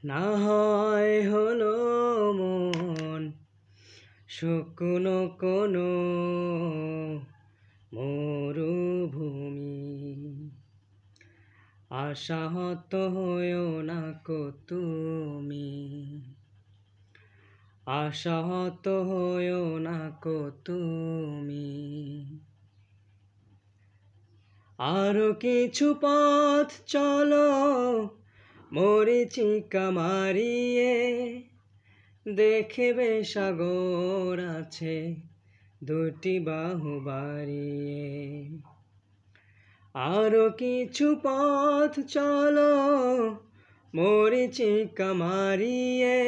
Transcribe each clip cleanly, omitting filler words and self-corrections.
না হয় হলো মন শুকনো কোনো মরুভূমি, আশাহত হয়েও না কো তুমি, আশাহত হয়েও না কো তুমি। আরো কিছু পথ চলো মরীচিকা মারিয়ে, দেখবে সাগর আছে দুটি বাহু বাড়িয়ে। আরো কিছু পথ চলো মরীচিকা মারিয়ে,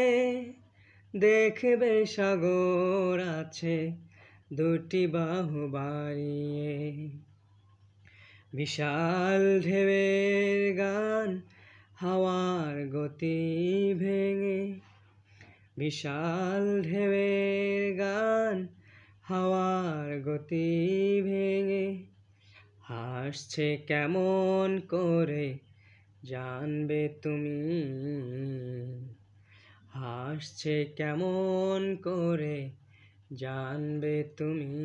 দেখবে সাগর আছে দুটি বাহু বাড়িয়ে। বিশাল ঢেউয়ের গান হাওয়ার গতি ভেঙে, বিশাল ঢেউয়ের গান হাওয়ার গতি ভেঙে, হাসছে কেমন করে জানবে তুমি, হাসছে কেমন করে জানবে তুমি।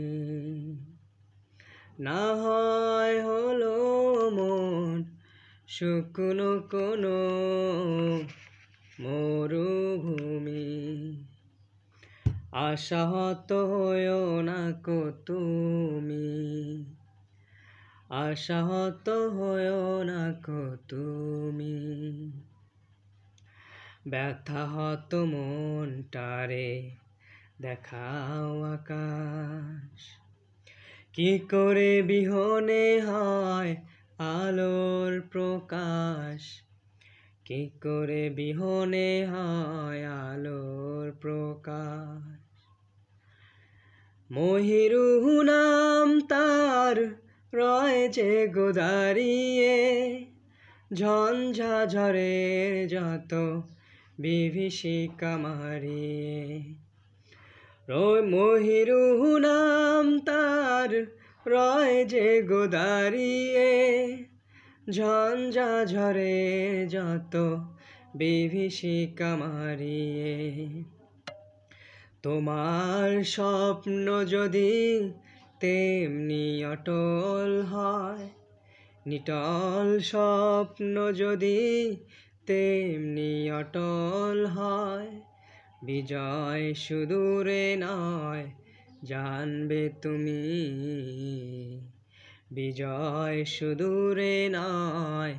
না হয় হলো মন শুকনো কোনো মরুভূমি, আশাহত হয়েও না কো তুমি, আশাহত হয়েও না কো তুমি। ব্যথাহত মনটারে দেখাও আকাশ, কি করে বিহনে হয় আলোর প্রকাশ, কি করে বিহনে হয় আলোর প্রকাশ। মহিরুহ নাম তার রয় যে গো দাঁড়িয়ে, ঝঞ্ঝা ঝড়ের যত বিভীষিকা মারিয়ে। মহিরুহ নাম তার রয় যে গো দাঁড়িয়ে, ঝঞ্ঝা ঝড়ের যত বিভীষিকা মারিয়ে। তোমার স্বপ্ন যদি তেমনি অটল হয়, নিটল স্বপ্ন যদি তেমনি অটল হয়, বিজয় সুদূরে নয় জানবে তুমি, বিজয় সুদূরে নয়